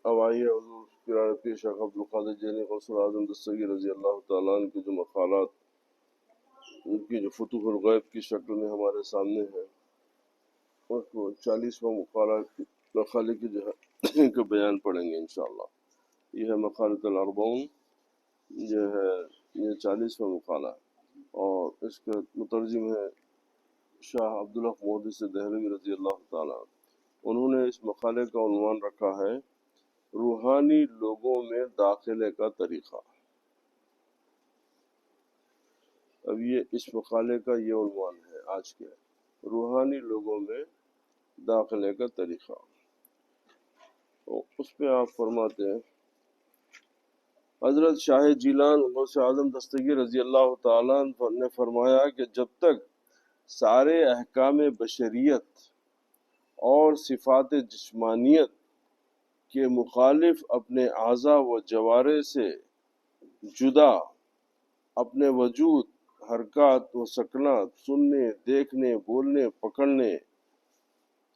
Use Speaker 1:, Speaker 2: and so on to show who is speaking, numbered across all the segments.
Speaker 1: اب آئیے حضور پیران پیر شیخ عبد القادر جیلانی غوث اعظم دستگیر رضی اللہ تعالیٰ عنہ کے جو مقالات، ان کی جو فتوح الغیب کی شکل میں ہمارے سامنے ہے، اس کو 40واں مقالے کی جو ہے کہ بیان پڑھیں گے انشاءاللہ۔ یہ ہے مقالۃ الاربعون، یہ ہے یہ 40واں مقالہ ہے، اور اس کے مترجم ہے شاہ عبدالحق محدث دہلوی رضی اللہ تعالیٰ عنہ۔ انہوں نے اس مقالے کا عنوان رکھا ہے روحانی لوگوں میں داخلے کا طریقہ۔ اب یہ اس مقالے کا یہ عنوان ہے آج کے، روحانی لوگوں میں داخلے کا طریقہ۔ تو اس پہ آپ فرماتے ہیں حضرت شاہ جیلان غوث اعظم دستگیر رضی اللہ تعالیٰ عنہ نے فرمایا کہ جب تک سارے احکام بشریت اور صفات جسمانیت کے مخالف اپنے اعضاء و جوارح سے جدا اپنے وجود، حرکات و سکنات، سننے، دیکھنے، بولنے، پکڑنے،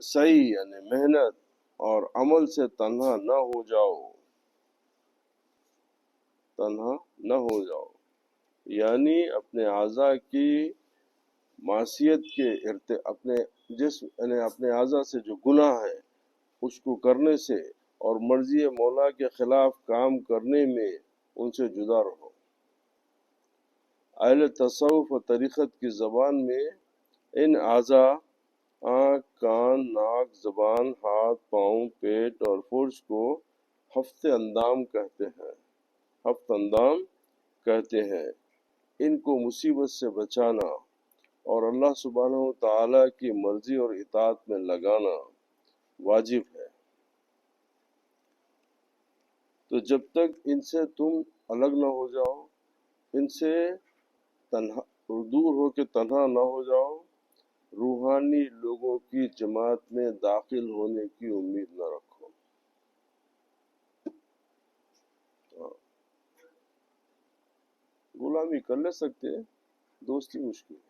Speaker 1: سعی یعنی محنت اور عمل سے تنہا نہ ہو جاؤ، یعنی اپنے اعضاء کی معصیت کے اپنے جسم یعنی اپنے اعضاء سے جو گناہ ہے اس کو کرنے سے اور مرضی مولا کے خلاف کام کرنے میں ان سے جدا رہو۔ اہل تصوف و طریقت کی زبان میں ان اعضاء آنکھ، کان، ناک، زبان، ہاتھ، پاؤں، پیٹ اور فرج کو ہفت اندام کہتے ہیں۔ ان کو مصیبت سے بچانا اور اللہ سبحانہ و تعالی کی مرضی اور اطاعت میں لگانا واجب ہے۔ تو جب تک ان سے تم الگ نہ ہو جاؤ، ان سے دور ہو کے تنہا نہ ہو جاؤ، روحانی لوگوں کی جماعت میں داخل ہونے کی امید نہ رکھو۔ غلامی کر لے سکتے، دوستی مشکل ہے۔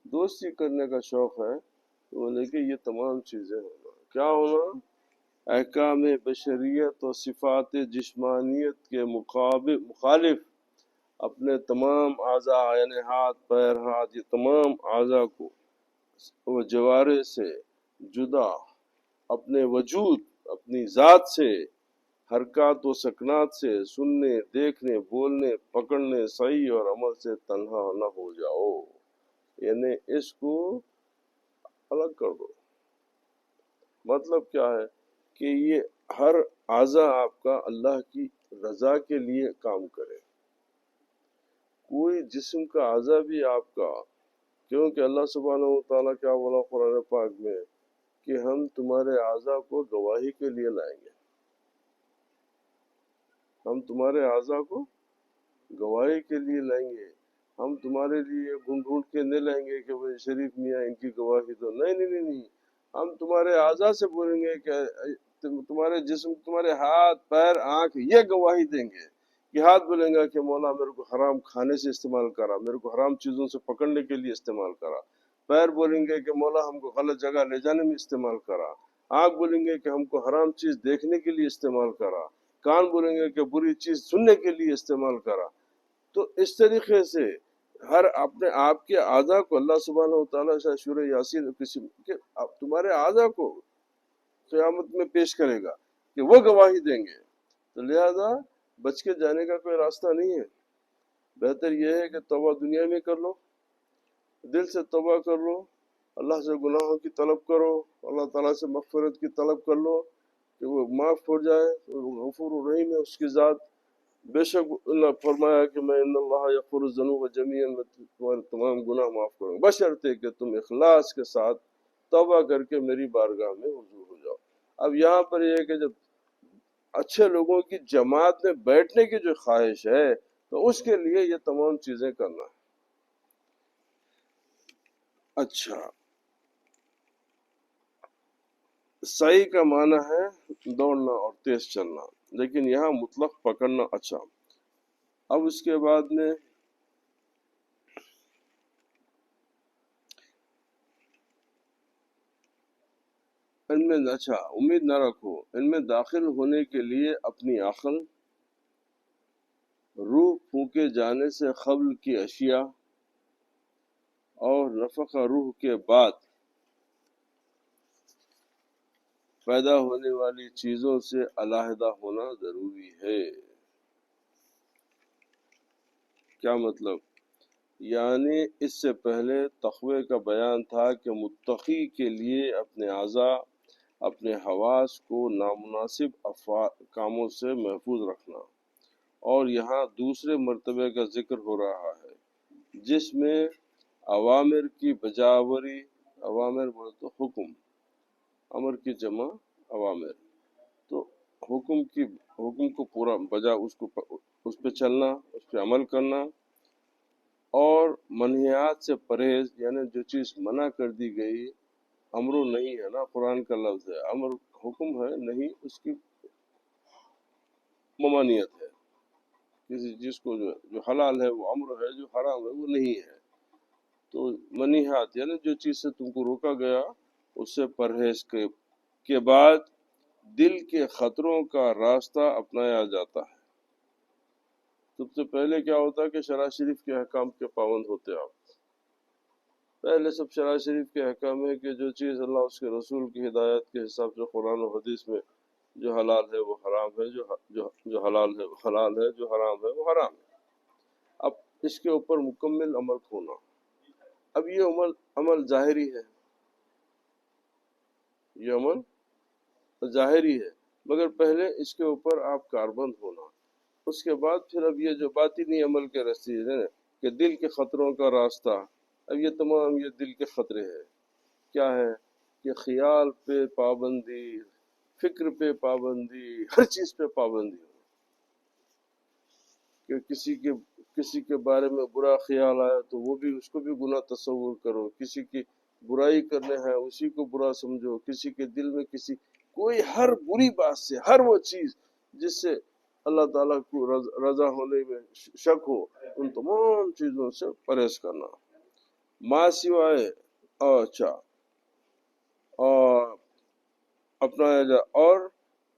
Speaker 1: دوستی کرنے کا شوق ہے تو لیکن یہ تمام چیزیں ہونا، کیا ہونا؟ احکام بشریت اور صفات جسمانیت کے مخالف اپنے تمام اعضاء یعنی ہاتھ، پیر، یہ تمام اعضاء کو وہ جوارح سے جدا اپنے وجود، اپنی ذات سے، حرکات و سکنات سے، سننے، دیکھنے، بولنے، پکڑنے، سعی اور عمل سے تنہا نہ ہو جاؤ، یعنی اس کو الگ کر دو۔ مطلب کیا ہے کہ یہ ہر اعضاء آپ کا اللہ کی رضا کے لیے کام کرے۔ کوئی جسم کا اعضاء بھی آپ کا، کیونکہ اللہ سبحانہ و تعالیٰ کیا بولا قرآن پاک میں کہ ہم تمہارے اعضاء کو گواہی کے لیے لائیں گے، ہم تمہارے اعضاء کو گواہی کے لیے لائیں گے، ہم تمہارے لیے ڈھونڈ کے نہیں لائیں گے کہ وہ شریف میاں ان کی گواہی دو، نہیں، ہم تمہارے اعضاء سے بولیں گے کہ تمہارے جسم، تمہارے ہاتھ، پیر، آنکھ یہ گواہی دیں گے کہ ہاتھ بولیں گا کہ مولا میرے کو حرام کھانے سے استعمال کرا، میرے کو حرام چیزوں سے پکڑنے کے لیے استعمال کرا، پیر بولیں گے کہ مولا ہم کو غلط جگہ لے جانے میں استعمال کرا، آنکھ بولیں گے کہ ہم کو حرام چیز دیکھنے کے لیے استعمال کرا، کان بولیں گے کہ بری چیز سننے کے لیے استعمال کرا۔ تو اس طریقے سے ہر اپنے آپ کے اعضاء کو اللہ سبحانہ و تعالیٰ سورہ یاسین کہ تمہارے اعضاء کو قیامت میں پیش کرے گا کہ وہ گواہی دیں گے، تو لہذا بچ کے جانے کا کوئی راستہ نہیں ہے۔ بہتر یہ ہے کہ توبہ دنیا میں کر لو، دل سے توبہ کر لو، اللہ سے گناہوں کی طلب کرو، اللہ تعالیٰ سے مغفرت کی طلب کر لو کہ وہ معاف ہو جائے، وہ غفور الرحیم ہے اس کی ذات۔ بے شک اللہ فرمایا کہ میں ان اللہ یغفر الذنوب جمیعا، میں تمہارے تمام گناہ معاف کروں گا، بشرطے کہ تم اخلاص کے ساتھ توبہ کر کے میری بارگاہ میں حضور ہو جاؤ۔ اب یہاں پر یہ ہے کہ جب اچھے لوگوں کی جماعت میں بیٹھنے کی جو خواہش ہے تو اس کے لیے یہ تمام چیزیں کرنا ہے۔ اچھا، سعی کا معنی ہے دوڑنا اور تیز چلنا، لیکن یہاں مطلق پکڑنا۔ اچھا، اب اس کے بعد میں ان میں اچھا امید نہ رکھو ان میں داخل ہونے کے لیے اپنی عقل، روح پھونکے جانے سے قبل کی اشیاء اور نفخ روح کے بعد پیدا ہونے والی چیزوں سے علیحدہ ہونا ضروری ہے۔ کیا مطلب؟ یعنی اس سے پہلے تقوی کا بیان تھا کہ متقی کے لیے اپنے اعضاء، اپنے حواس کو نامناسب کاموں سے محفوظ رکھنا، اور یہاں دوسرے مرتبے کا ذکر ہو رہا ہے جس میں اوامر کی بجاوری، اوامر بولے تو حکم، امر کی جمع اوامر، تو حکم کو پورا بجا اس پہ چلنا، اس پہ عمل کرنا، اور منہیات سے پرہیز، یعنی جو چیز منع کر دی گئی، امر نہیں ہے نا، قرآن کا لفظ ہے، امر حکم ہے نہیں، اس کی ممانعت ہے، کسی چیز کو جو حلال ہے وہ امر ہے، جو حرام ہے وہ نہیں ہے۔ تو منہیات یعنی جو چیز سے تم کو روکا گیا اس سے پرہیز کے بعد دل کے خطروں کا راستہ اپنایا جاتا ہے۔ سب سے پہلے کیا ہوتا ہے کہ شرع شریف کے احکام کے پابند ہوتے آپ۔ پہلے سب شرع شریف کے احکام ہے کہ جو چیز اللہ اس کے رسول کی ہدایت کے حساب سے قرآن و حدیث میں جو حلال ہے وہ حرام ہے، جو حلال ہے وہ حلال ہے، جو حرام ہے وہ حرام ہے۔ اب اس کے اوپر مکمل عمل ہونا۔ اب یہ عمل ظاہری ہے، یہ عمل ظاہری ہے، مگر پہلے اس کے اوپر آپ کاربند ہونا۔ اس کے بعد پھر اب یہ جو باطنی عمل کے رستے ہیں کہ دل کے خطروں کا راستہ، اب یہ تمام یہ دل کے خطرے ہیں۔ کیا ہے کہ خیال پہ پابندی، فکر پہ پابندی، ہر چیز پہ پابندی ہو، کہ کسی کے بارے میں برا خیال آیا تو وہ بھی اس کو بھی گناہ تصور کرو، کسی کی برائی کرنے ہے اسی کو برا سمجھو، کسی کے دل میں کوئی ہر بری بات سے، ہر وہ چیز جس سے اللہ تعالیٰ کو رضا ہونے میں شک ہو، ان تمام چیزوں سے پرہیز کرنا۔ ما سوائے اچھا اور اپنایا جائے، اور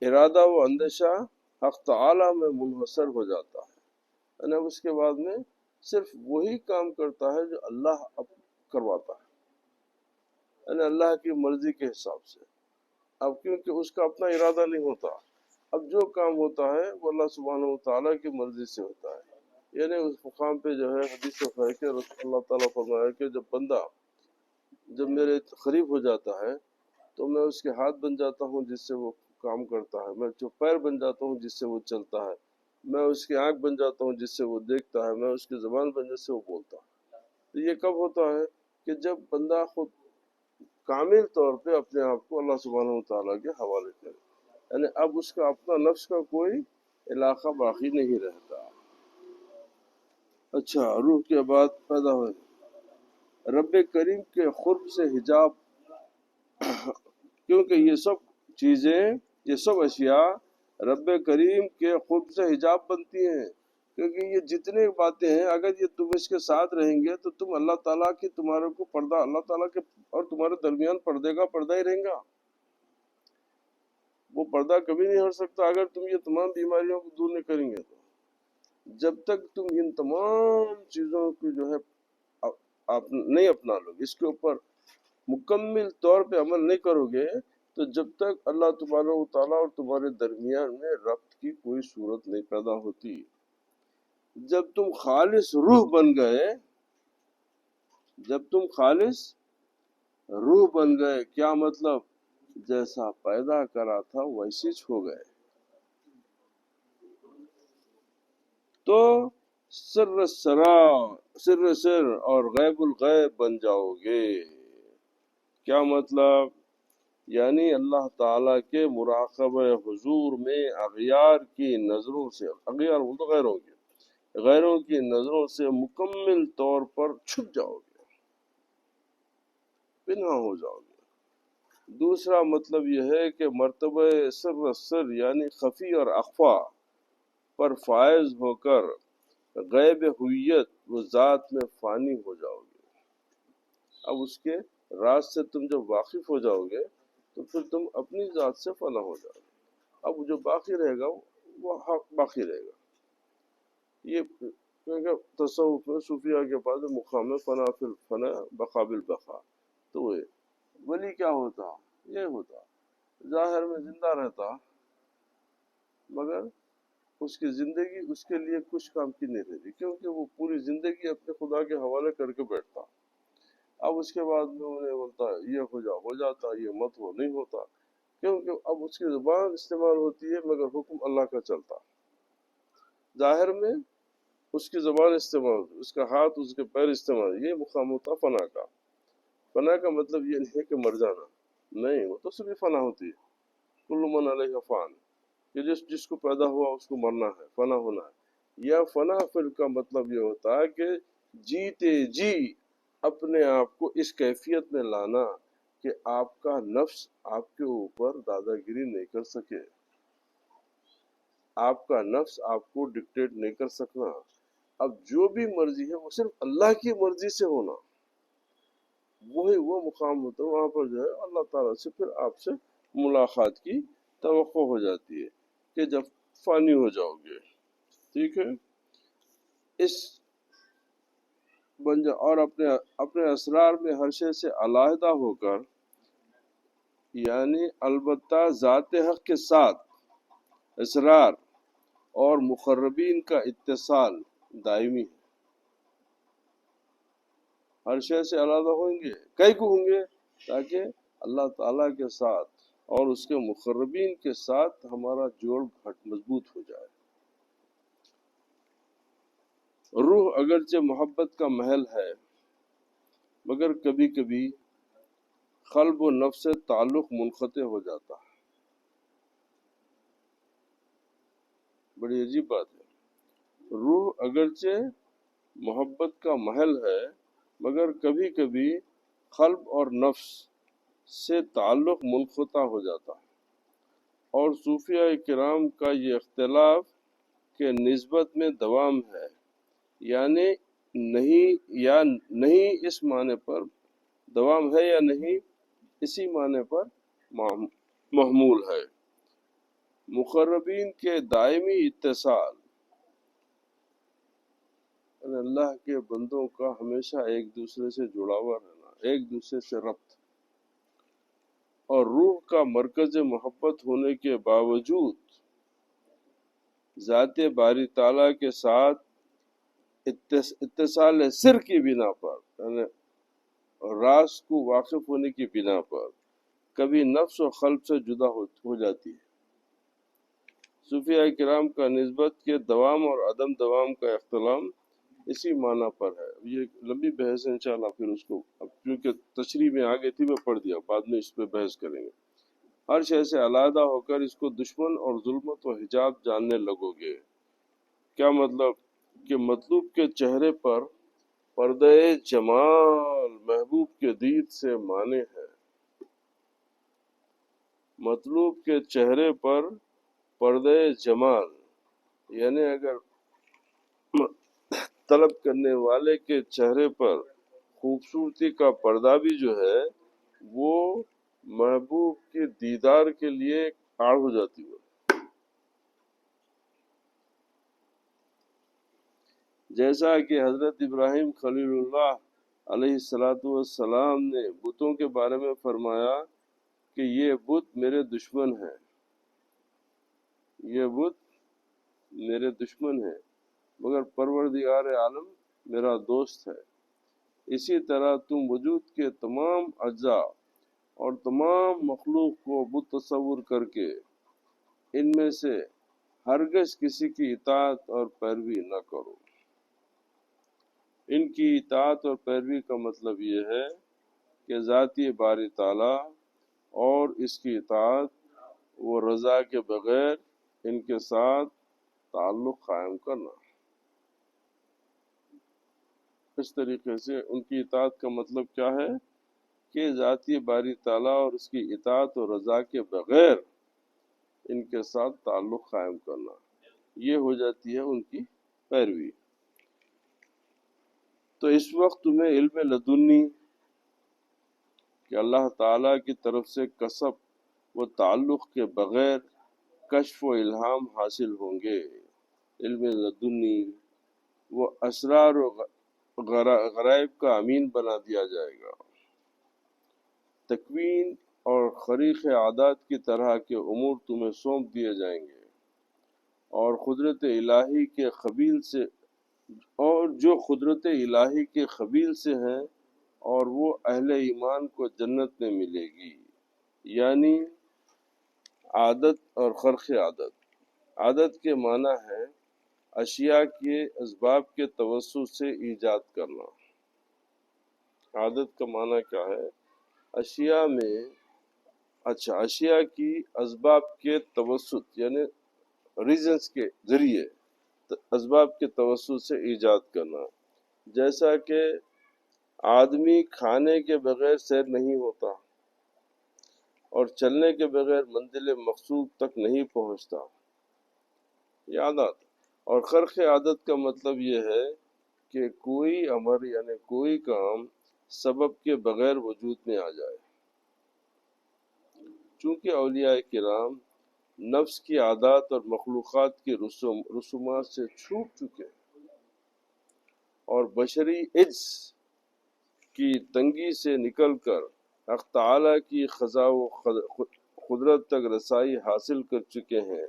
Speaker 1: ارادہ و اندیشہ حق تعالیٰ میں منحصر ہو جاتا ہے، یعنی اس کے بعد میں صرف وہی کام کرتا ہے جو اللہ اب کرواتا ہے، یعنی اللہ کی مرضی کے حساب سے۔ اب کیونکہ اس کا اپنا ارادہ نہیں ہوتا، اب جو کام ہوتا ہے وہ اللہ سبحانہ و تعالیٰ کی مرضی سے ہوتا ہے۔ یعنی اس مقام پہ جو ہے حدیث ہے کہ اللہ تعالیٰ فرمایا کہ جب میرے قریب ہو جاتا ہے تو میں اس کے ہاتھ بن جاتا ہوں جس سے وہ کام کرتا ہے، میں جو پیر بن جاتا ہوں جس سے وہ چلتا ہے، میں اس کی آنکھ بن جاتا ہوں جس سے وہ دیکھتا ہے، میں اس کی زبان بن جس سے وہ بولتا ہے۔ تو یہ کب ہوتا ہے کہ جب بندہ خود کامل طور پہ اپنے آپ کو اللہ سبحانہ و تعالیٰ کے حوالے کرے، یعنی اب اس کا اپنا نفس کا کوئی علاقہ باقی نہیں رہتا۔ اچھا، روح کے بعد پیدا ہوئے رب کریم کے قرب سے حجاب، کیونکہ یہ سب چیزیں، یہ سب اشیاء رب کریم کے قرب سے حجاب بنتی ہیں، کیونکہ یہ جتنے باتیں ہیں اگر یہ تم اس کے ساتھ رہیں گے تو تم اللہ تعالیٰ کی، تمہارے کو پردہ اللہ تعالیٰ کے اور تمہارے درمیان پردے کا پردہ ہی رہیں گا، وہ پردہ کبھی نہیں ہٹ سکتا اگر تم یہ تمام بیماریوں کو دور نہیں کریں گے تو۔ جب تک تم ان تمام چیزوں کی جو ہے آپ نہیں اپنا لو گے، اس کے اوپر مکمل طور پہ عمل نہیں کرو گے، تو جب تک اللہ تبارک و تعالیٰ اور تمہارے درمیان میں ربط کی کوئی صورت نہیں پیدا ہوتی۔ جب تم خالص روح بن گئے، جب تم خالص روح بن گئے، کیا مطلب؟ جیسا پیدا کرا تھا ویسے ہو گئے، تو سر اور غیب الغیب بن جاؤ گے۔ کیا مطلب؟ یعنی اللہ تعالیٰ کے مراقبہ حضور میں اغیار کی نظروں سے، اغیار وہ تو غیروں کی نظروں سے مکمل طور پر چھپ جاؤ گے، پنہاں ہو جاؤ گے۔ دوسرا مطلب یہ ہے کہ مرتبہ سر یعنی خفی اور اخفا پر فائز ہو کر غیب ہویت و ذات میں فانی ہو جاؤ گے۔ اب اس کے راز سے تم جب واقف ہو جاؤ گے تو پھر تم اپنی ذات سے فنا ہو جاؤ. اب جو باقی رہے گا وہ حق باقی رہے گا. یہ کیونکہ تصوف میں صوفیہ کے پاس مقام فنا فی الفنا بقابل بقا. تو وہ ولی کیا ہوتا؟ یہ ہوتا ظاہر میں زندہ رہتا مگر اس کی زندگی اس کے لیے کچھ کام کی نہیں رہتی، کیونکہ وہ پوری زندگی اپنے خدا کے حوالے کر کے بیٹھتا. اب اس کے بعد میں انہیں بولتا یہ ہو جاتا، یہ مت ہو، نہیں ہوتا، کیونکہ اب اس کی زبان استعمال ہوتی ہے مگر حکم اللہ کا چلتا. ظاہر میں اس کی زبان استعمال ہوتی، اس کا ہاتھ، اس کے پیر استعمال. یہ مقام ہوتا فنا کا. فنا کا مطلب یہ نہیں ہے کہ مر جانا، نہیں، وہ تو صرف فنا ہوتی ہے. کل من علیہ فان، کہ جس کو پیدا ہوا اس کو مرنا ہے، فنا ہونا ہے. یا فنا فل کا مطلب یہ ہوتا ہے کہ جیتے جی اپنے آپ کو اس کیفیت میں لانا کہ آپ کا نفس آپ کے اوپر دادا گیری نہیں کر سکے، آپ کا نفس آپ کو ڈکٹیٹ نہیں کر سکنا. اب جو بھی مرضی ہے وہ صرف اللہ کی مرضی سے ہونا، وہی وہ مقام ہوتا ہے. وہاں پر جو ہے اللہ تعالیٰ سے پھر آپ سے ملاقات کی توقع ہو جاتی ہے کہ جب فانی ہو جاؤ گے. ٹھیک ہے، اس بن جا اور اپنے اسرار میں ہر شے سے علیحدہ ہو کر، یعنی البتہ ذات حق کے ساتھ اسرار اور مقربین کا اتصال دائمی ہے. ہر شے سے علیحدہ ہوں گے، کئی کو ہوں گے؟ تاکہ اللہ تعالیٰ کے ساتھ اور اس کے مقربین کے ساتھ ہمارا جوڑ مضبوط ہو جائے. روح اگرچہ محبت کا محل ہے مگر کبھی کبھی قلب و نفس سے تعلق منقطع ہو جاتا ہے. بڑی عجیب بات ہے. روح اگرچہ محبت کا محل ہے مگر کبھی کبھی قلب اور نفس سے تعلق منقطع ہو جاتا ہے. اور صوفیہ کرام کا یہ اختلاف کے نسبت میں دوام ہے، یعنی نہیں اس معنی پر دوام ہے یا نہیں اسی معنی پر محمول ہے. مقربین کے دائمی اتصال، یعنی اللہ کے بندوں کا ہمیشہ ایک دوسرے سے جڑا ہوا رہنا، ایک دوسرے سے ربط، اور روح کا مرکز محبت ہونے کے باوجود ذات باری تعالیٰ کے ساتھ اتصال سر کی بنا پر، یعنی راز کو واقف ہونے کی بنا پر کبھی نفس و قلب سے جدا ہو جاتی ہے. صوفیہ کرام کا نسبت کے دوام اور عدم دوام کا اختلاف اسی معنی پر ہے. یہ لمبی بحث ہے انشاءاللہ، پھر اس کو اب کیونکہ تشریح میں آگے تھی میں پڑھ دیا، بعد میں اس پہ بحث کریں گے. ہر شے سے علیحدہ ہو کر اس کو دشمن اور ظلمت و حجاب جاننے لگو گے. کیا مطلب؟ کہ مطلوب کے چہرے پر پردہ جمال محبوب کے دید سے مانے ہے. مطلوب کے چہرے پر پردہ جمال، یعنی اگر طلب کرنے والے کے چہرے پر خوبصورتی کا پردہ بھی جو ہے وہ محبوب کے دیدار کے لیے آڑ ہو جاتی ہے. جیسا کہ حضرت ابراہیم خلیل اللہ علیہ السلام نے بتوں کے بارے میں فرمایا کہ یہ بت میرے دشمن ہیں، یہ بت میرے دشمن ہیں مگر پروردگار عالم میرا دوست ہے. اسی طرح تم وجود کے تمام اجزاء اور تمام مخلوق کو بت تصور کر کے ان میں سے ہرگز کسی کی اطاعت اور پیروی نہ کرو. ان کی اطاعت اور پیروی کا مطلب یہ ہے کہ ذاتی باری تعالیٰ اور اس کی اطاعت و رضا کے بغیر ان کے ساتھ تعلق قائم کرنا. اس طریقے سے ان کی اطاعت کا مطلب کیا ہے کہ ذاتی باری تعالیٰ اور اس کی اطاعت و رضا کے بغیر ان کے ساتھ تعلق قائم کرنا، یہ ہو جاتی ہے ان کی پیروی. تو اس وقت تمہیں علم لدنی کہ اللہ تعالیٰ کی طرف سے کسب وہ تعلق کے بغیر کشف و الہام حاصل ہوں گے، علم لدنی، وہ اسرار و غرائب کا امین بنا دیا جائے گا، تکوین اور خریق عادات کی طرح کے امور تمہیں سونپ دیے جائیں گے، اور قدرت الہی کے قبیل سے، اور جو قدرت الہی کے قبیل سے ہیں، اور وہ اہل ایمان کو جنت میں ملے گی۔ یعنی عادت اور خرق عادت، عادت کے معنی ہے اشیاء کے اسباب کے توسط سے ایجاد کرنا۔ عادت کا معنی کیا ہے؟ اشیاء میں، اشیاء کی اسباب کے توسط یعنی ریزنز کے ذریعے، اسباب کے توسط سے ایجاد کرنا۔ جیسا کہ آدمی کھانے کے بغیر سیر نہیں ہوتا، اور چلنے کے بغیر منزل مقصود تک نہیں پہنچتا، یہ عادت۔ اور خرق عادت کا مطلب یہ ہے کہ کوئی امر یعنی کوئی کام سبب کے بغیر وجود میں آ جائے۔ چونکہ اولیاء کرام نفس کی عادات اور مخلوقات کی رسومات سے چھوٹ چکے اور بشری عجز کی تنگی سے نکل کر حق تعالی کی خضاع و قدرت تک رسائی حاصل کر چکے ہیں،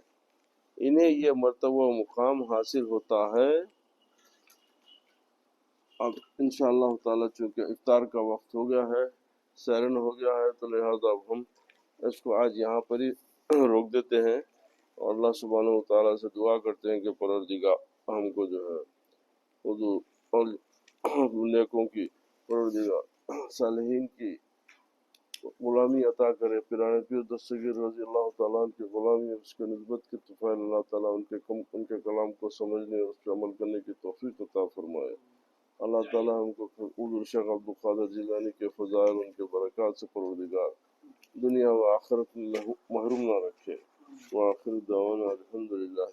Speaker 1: انہیں یہ مرتبہ و مقام حاصل ہوتا ہے۔ اب انشاءاللہ تعالی چونکہ افطار کا وقت ہو گیا ہے، سیرن ہو گیا ہے، تو لہذا اب ہم اس کو آج یہاں پر ہی روک دیتے ہیں، اور اللہ سبحانہ و تعالیٰ سے دعا کرتے ہیں کہ پروردگار ہم کو جو ہے اردو اور نیکوں کی، پروردگار صالحین کی غلامی عطا کرے، پیرانے پیر دستگیر رضی اللہ تعالیٰ عنہ کی غلامی، اس کے نسبت کے طفیل اللہ تعالیٰ ان کے کلام کو سمجھنے اور اس پہ عمل کرنے کی توفیق عطا فرمائے۔ اللہ تعالیٰ ہم کو حضور شیخ عبد القادر جیلانی کے فضائل، ان کے برکات سے پروردگار دنیا و آخرت میں محروم نہ رکھے۔ وآخر دعوانا الحمدللہ